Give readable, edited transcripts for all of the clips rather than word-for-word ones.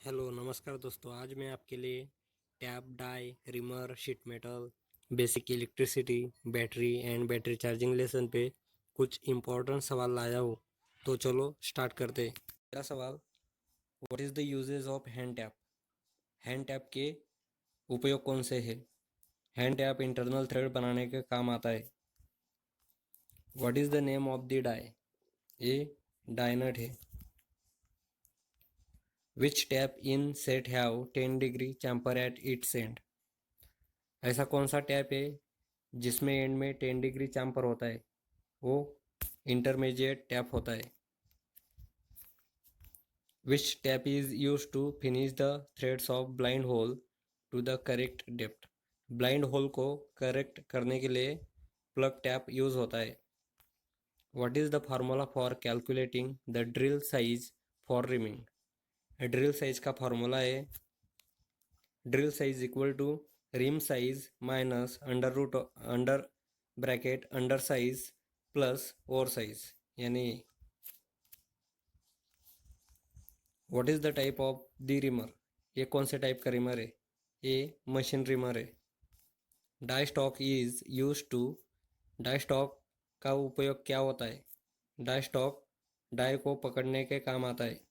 Hello नमस्कार दोस्तों। आज मैं आपके लिए tap die reamer sheet metal basic electricity battery and battery charging lesson पे कुछ इम्पोर्टेंट सवाल लाया हूँ। तो चलो स्टार्ट करते हैं। पहला सवाल, what is the usage of hand tap? Hand tap के उपयोग कौन से हैं? हैंड टैप इंटरनल थ्रेड बनाने के काम आता है। What is the name of the die? ये डाई नट है। Which tap in set have 10 degree chamfer at its end? ऐसा कौन सा टैप है जिसमें एंड में 10 डिग्री चैम्पर होता है? वो इंटरमीडिएट टैप होता है। Which tap is use to finish the threads of blind hole to the correct depth? Blind hole को करेक्ट करने के लिए प्लग टैप यूज होता है। What is the formula for calculating the drill size for reaming? Drill size का formula है drill size equal to ream size minus under bracket under size plus over size, यानी what is the type of the reamer? ये कौन से type का reamer है? ये machine reamer है। Die stock is use to, die stock का उपयोग क्या होता है? डाई स्टॉक डाई को पकड़ने के काम आता है।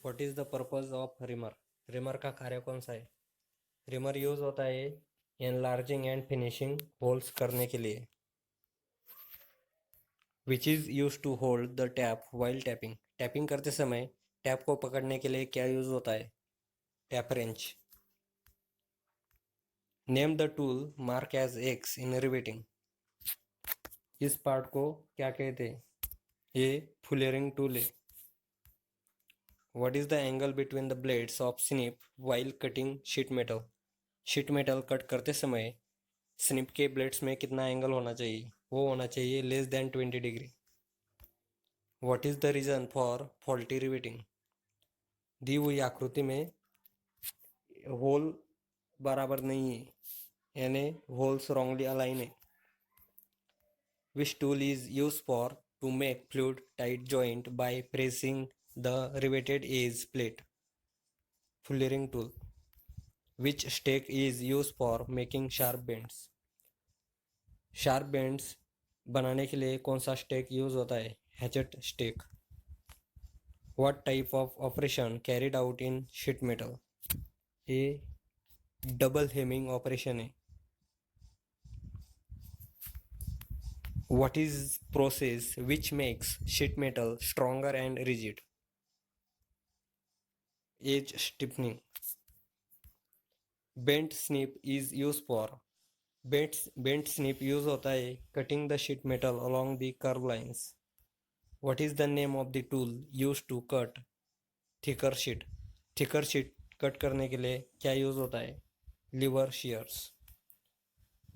What is the purpose of reamer? Reamer का कार्य कौन सा है? रिमर यूज होता है एनलार्जिंग एंड फिनिशिंग होल्स करने के लिए। Which is use to hold the tap while tapping? Tapping करते समय टैप को पकड़ने के लिए क्या यूज होता है? Tap wrench. Name the tool mark as X in riveting. इस पार्ट को क्या कहते हैं? ये फुलेरिंग टूल है। What is the angle between the blades of snip while cutting sheet metal? Sheet metal cut करते समय स्निप के ब्लेड्स में कितना एंगल होना चाहिए? वो होना चाहिए less than 20 degree. What is the reason for faulty riveting? दी हुई आकृति में होल बराबर नहीं है, यानी होल्स रॉन्गली अलाइन है। Which tool is use for to make fluid tight joint by pressing the riveted edge plate? Fullering tool. Which stake is use for making sharp bends? Sharp bends बनाने के लिए कौन सा stake use होता है? Hatchet stake. What type of operation carried out in sheet metal? ये double hemming operation है। What is process which makes sheet metal stronger and rigid? Edge stiffening. Bent snip is used for, bent snip use होता है cutting the sheet metal along the curve lines. What is the name of the tool used to cut thicker sheet? Thicker sheet cut करने के लिए क्या use होता है? Liver shears.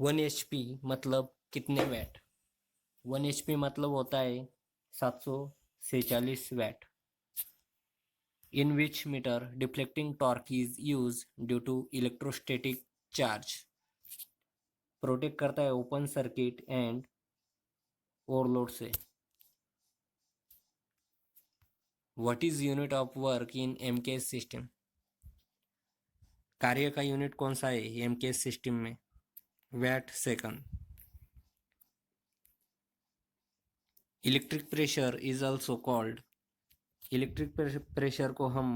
1 HP मतलब कितने वैट? 1 HP मतलब होता है 746 VAT. In which meter deflecting torque is used due to electrostatic charge? Protect करता है ओपन सर्किट एंड ओवरलोड से। What is unit of work in MKS system? कार्य का यूनिट कौन सा है एमकेएस सिस्टम में? Watt second. Electric pressure is also called, electric pressure को हम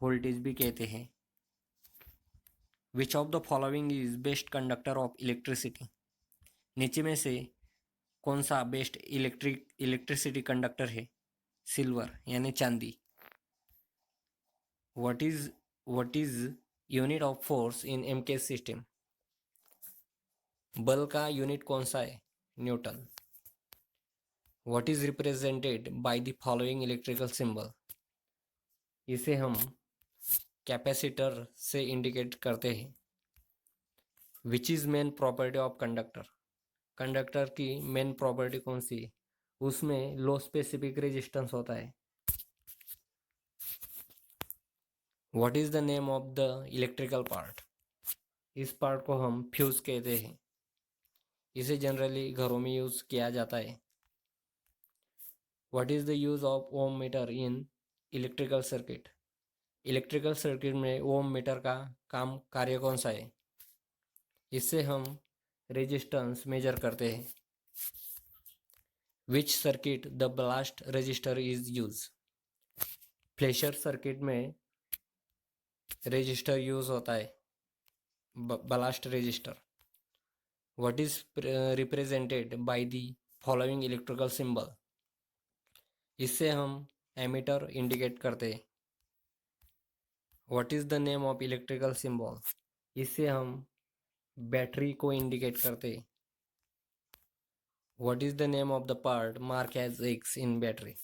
वोल्टेज भी कहते हैं। Which of the following is best conductor of electricity? नीचे में से कौन सा बेस्ट इलेक्ट्रिसिटी कंडक्टर है? सिल्वर यानी चांदी। What is unit of force in MK system? बल का यूनिट कौन सा है? Newton. What is represented by the following electrical symbol? इसे हम कैपेसिटर से इंडिकेट करते हैं। Which is main property of conductor? Conductor की मेन प्रॉपर्टी कौन सी है? उसमें लो स्पेसिफिक रेजिस्टेंस होता है। What is the name of the electrical part? इस पार्ट को हम फ्यूज कहते हैं। इसे जनरली घरों में यूज किया जाता है। What is the use of ohm meter in electrical circuit? Electrical circuit में ओम मीटर का कार्य कौन सा है? इससे हम रेजिस्टेंस मेजर करते हैं। Which circuit the blast register is use? Flasher circuit में रजिस्टर यूज होता है, blast register. What is represented by the following electrical symbol? इससे हम एमीटर इंडिकेट करते हैं। What is the name of electrical symbol? इससे हम बैटरी को इंडिकेट करते हैं। What is the name of the part mark as X in battery?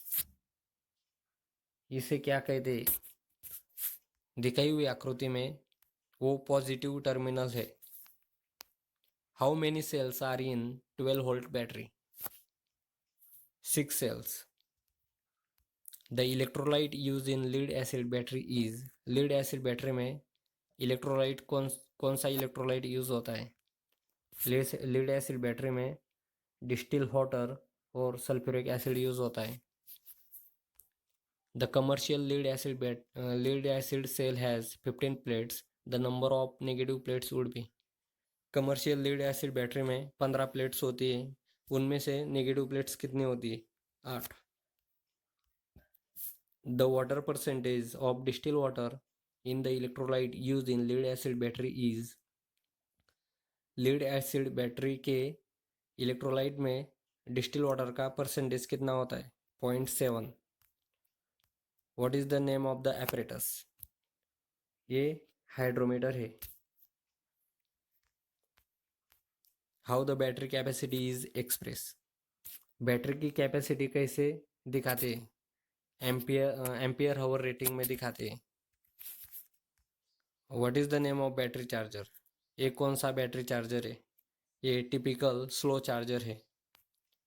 इसे क्या कहते हैं? दिखाई हुई आकृति में वो पॉजिटिव टर्मिनल है। How many cells are in 12 volt battery? 6 cells. The electrolyte used in lead acid battery is? lead acid battery में इलेक्ट्रोलाइट कौन सा इलेक्ट्रोलाइट यूज होता है? लीड एसिड बैटरी में डिस्टिल वाटर और सल्फ्यूरिक एसिड यूज होता है। The commercial lead acid cell has 15 plates. The number of negative plates would be? Commercial lead acid battery में 15 प्लेट्स होती है, उनमें से नेगेटिव प्लेट्स कितनी होती है? 8। The water percentage of distil water in the electrolyte use in lead acid battery is? Lead acid battery के electrolyte में डिस्टिल वाटर का परसेंटेज कितना होता है? 0.7। What is the name of the apparatus? ये हाइड्रोमीटर है। How the battery capacity is express? Battery की capacity कैसे दिखाते हैं? एम्पियर हावर रेटिंग में दिखाते हैं। What is the name of battery charger? ये कौन सा बैटरी चार्जर है? ये टिपिकल स्लो चार्जर है।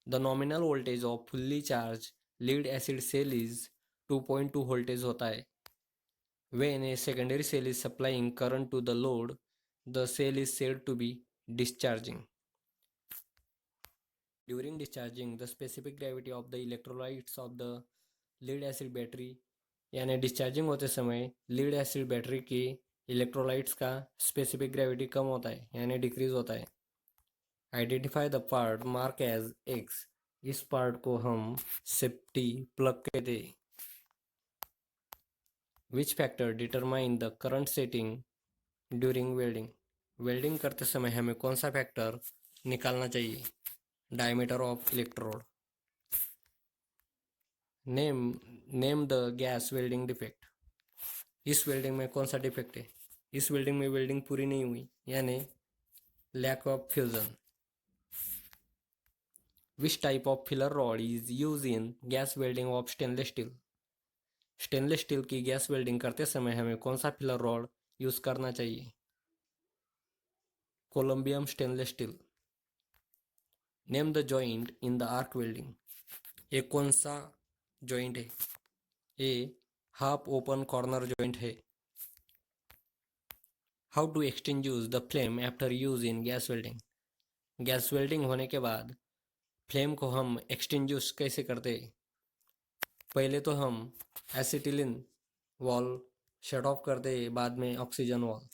The nominal voltage of fully charge lead acid cell is 2.2 voltage होता है। When a secondary cell is supplying current to the load, the cell is said to be discharging. During discharging, the specific gravity of the electrolytes of the lead acid battery, यानी discharging होते समय lead acid battery की electrolytes का specific gravity कम होता है, यानी decrease होता है। Identify the part mark as X. इस पार्ट को हम सेफ्टी प्लग कहते हैं। Which factor determine the current setting during welding? Welding करते समय हमें कौन सा फैक्टर निकालना चाहिए? Diameter of electrode. Name the gas welding defect. इस वेल्डिंग में कौन सा डिफेक्ट है? इस वेल्डिंग में वेल्डिंग पूरी नहीं हुई, यानी lack of fusion. Which type of filler rod is use in gas welding of stainless steel? Stainless steel की गैस वेल्डिंग करते समय हमें कौन सा फिलर रॉड यूज करना चाहिए? Columbium stainless steel. Name the joint in the arc welding. ये कौन सा जॉइंट है? ये हाफ ओपन कॉर्नर जॉइंट है। How to extinguish the flame after use in gas welding? Gas welding होने के बाद फ्लेम को हम एक्सटिंग्विश कैसे करते हैं? पहले तो हम एसिटिलीन वॉल्व शट ऑफ करते हैं, बाद में oxygen valve.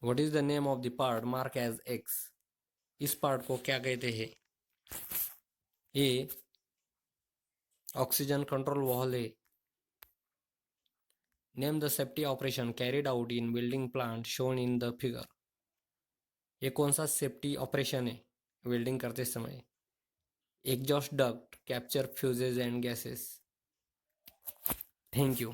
What is the name of the part mark as X? इस पार्ट को क्या कहते हैं? ये ऑक्सीजन कंट्रोल वॉल्व है। Name the safety operation carried out in welding plant shown in the figure. ये कौन सा सेफ्टी ऑपरेशन है वेल्डिंग करते समय? Exhaust duct capture fuses and gases. Thank you.